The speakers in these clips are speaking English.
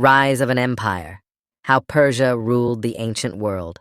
Rise of an Empire. How Persia ruled the ancient world.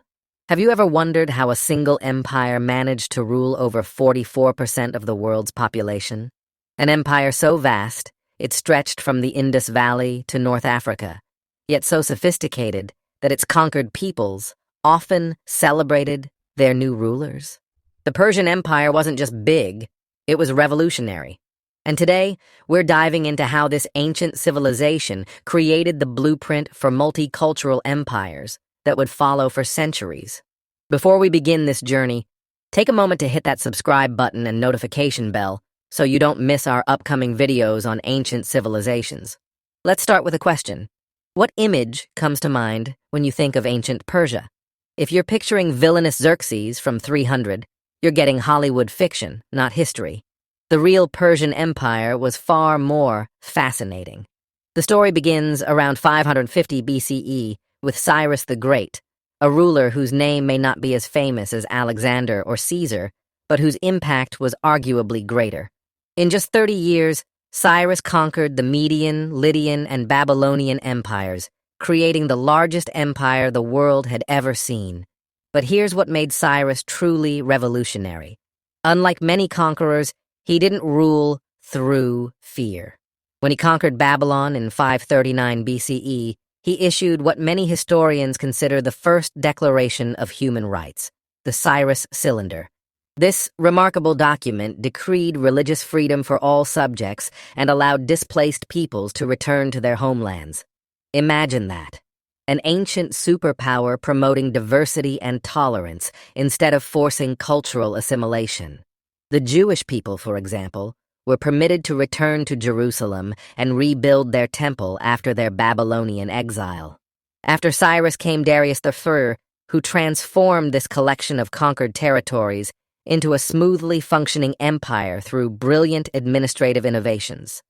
Have you ever wondered how a single empire managed to rule over 44% of the world's population? An empire so vast, it stretched from the Indus Valley to North Africa, yet so sophisticated that its conquered peoples often celebrated their new rulers. The Persian Empire wasn't just big, it was revolutionary. And today, we're diving into how this ancient civilization created the blueprint for multicultural empires that would follow for centuries. Before we begin this journey, take a moment to hit that subscribe button and notification bell so you don't miss our upcoming videos on ancient civilizations. Let's start with a question. What image comes to mind when you think of ancient Persia? If you're picturing villainous Xerxes from 300, you're getting Hollywood fiction, not history. The real Persian Empire was far more fascinating. The story begins around 550 BCE with Cyrus the Great, a ruler whose name may not be as famous as Alexander or Caesar, but whose impact was arguably greater. In just 30 years, Cyrus conquered the Median, Lydian, and Babylonian empires, creating the largest empire the world had ever seen. But here's what made Cyrus truly revolutionary. Unlike many conquerors, he didn't rule through fear. When he conquered Babylon in 539 BCE, he issued what many historians consider the first declaration of human rights, the Cyrus Cylinder. This remarkable document decreed religious freedom for all subjects and allowed displaced peoples to return to their homelands. Imagine that. An ancient superpower promoting diversity and tolerance instead of forcing cultural assimilation. The Jewish people, for example, were permitted to return to Jerusalem and rebuild their temple after their Babylonian exile. After Cyrus came Daryaee I, who transformed this collection of conquered territories into a smoothly functioning empire through brilliant administrative innovations.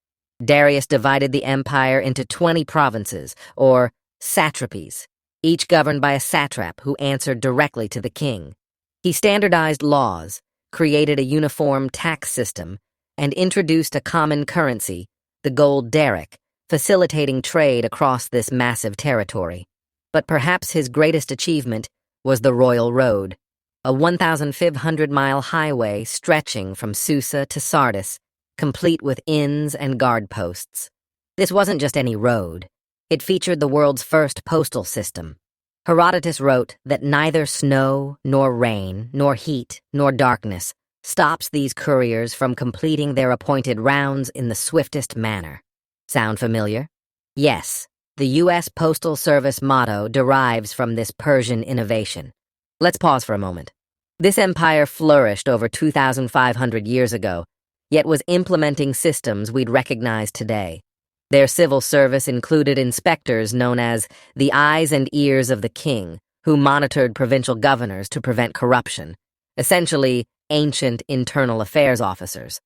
Darius divided the empire into 20 provinces, or satrapies, each governed by a satrap who answered directly to the king. He standardized laws, created a uniform tax system, and introduced a common currency, the gold daric, facilitating trade across this massive territory. But perhaps his greatest achievement was the Royal Road, a 1,500-mile highway stretching from Susa to Sardis, complete with inns and guard posts. This wasn't just any road. It featured the world's first postal system. Herodotus wrote that neither snow, nor rain, nor heat, nor darkness stops these couriers from completing their appointed rounds in the swiftest manner. Sound familiar? Yes, the U.S. Postal Service motto derives from this Persian innovation. Let's pause for a moment. This empire flourished over 2,500 years ago, yet was implementing systems we'd recognize today. Their civil service included inspectors known as the eyes and ears of the king, who monitored provincial governors to prevent corruption, essentially ancient internal affairs officers.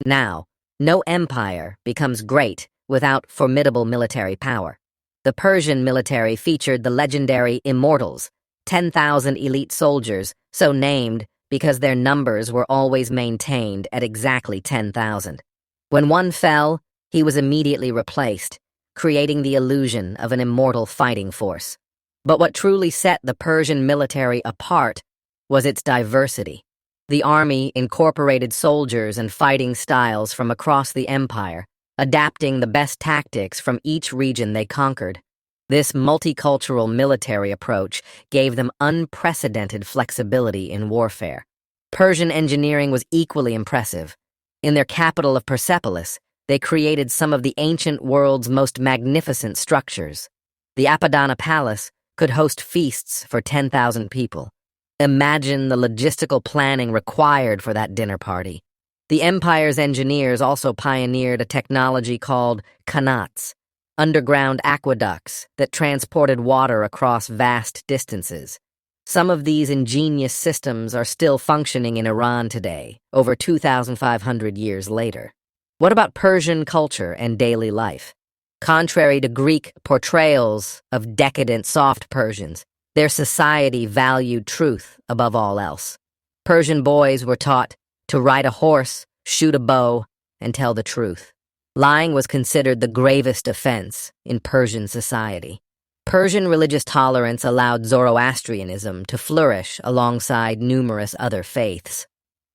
Now, no empire becomes great without formidable military power. The Persian military featured the legendary Immortals, 10,000 elite soldiers, so named because their numbers were always maintained at exactly 10,000. When one fell, he was immediately replaced, creating the illusion of an immortal fighting force. But what truly set the Persian military apart was its diversity. The army incorporated soldiers and fighting styles from across the empire, adapting the best tactics from each region they conquered. This multicultural military approach gave them unprecedented flexibility in warfare. Persian engineering was equally impressive. In their capital of Persepolis, they created some of the ancient world's most magnificent structures. The Apadana Palace could host feasts for 10,000 people. Imagine the logistical planning required for that dinner party. The empire's engineers also pioneered a technology called qanats, underground aqueducts that transported water across vast distances. Some of these ingenious systems are still functioning in Iran today, over 2,500 years later. What about Persian culture and daily life? Contrary to Greek portrayals of decadent soft Persians, their society valued truth above all else. Persian boys were taught to ride a horse, shoot a bow, and tell the truth. Lying was considered the gravest offense in Persian society. Persian religious tolerance allowed Zoroastrianism to flourish alongside numerous other faiths.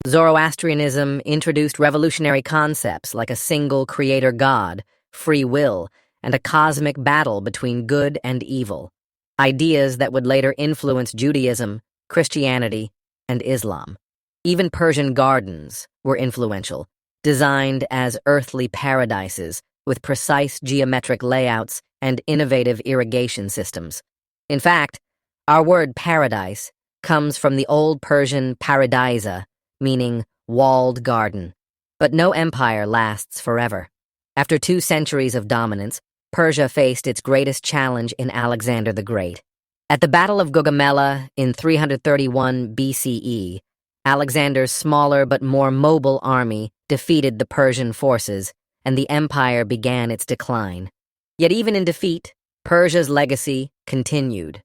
Zoroastrianism introduced revolutionary concepts like a single creator god, free will, and a cosmic battle between good and evil, ideas that would later influence Judaism, Christianity, and Islam. Even Persian gardens were influential, designed as earthly paradises with precise geometric layouts and innovative irrigation systems. In fact, our word paradise comes from the Old Persian paradisa, meaning walled garden. But no empire lasts forever. After 2 centuries of dominance, Persia faced its greatest challenge in Alexander the Great. At the Battle of Gaugamela in 331 BCE, Alexander's smaller but more mobile army defeated the Persian forces, and the empire began its decline. Yet even in defeat, Persia's legacy continued.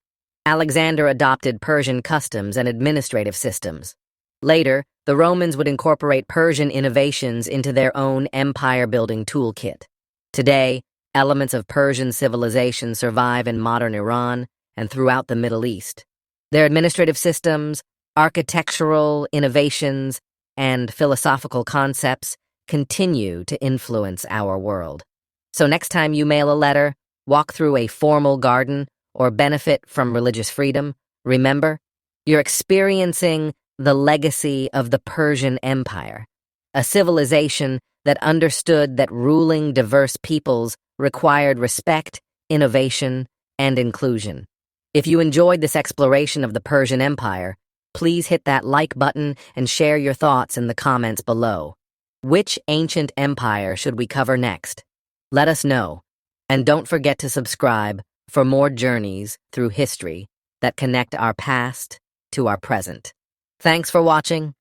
Alexander adopted Persian customs and administrative systems. Later, the Romans would incorporate Persian innovations into their own empire-building toolkit. Today, elements of Persian civilization survive in modern Iran and throughout the Middle East. Their administrative systems, architectural innovations, and philosophical concepts continue to influence our world. So next time you mail a letter, walk through a formal garden, or benefit from religious freedom, remember, you're experiencing the legacy of the Persian Empire, a civilization that understood that ruling diverse peoples required respect, innovation, and inclusion. If you enjoyed this exploration of the Persian Empire, please hit that like button and share your thoughts in the comments below. Which ancient empire should we cover next? Let us know, and don't forget to subscribe for more journeys through history that connect our past to our present. Thanks for watching,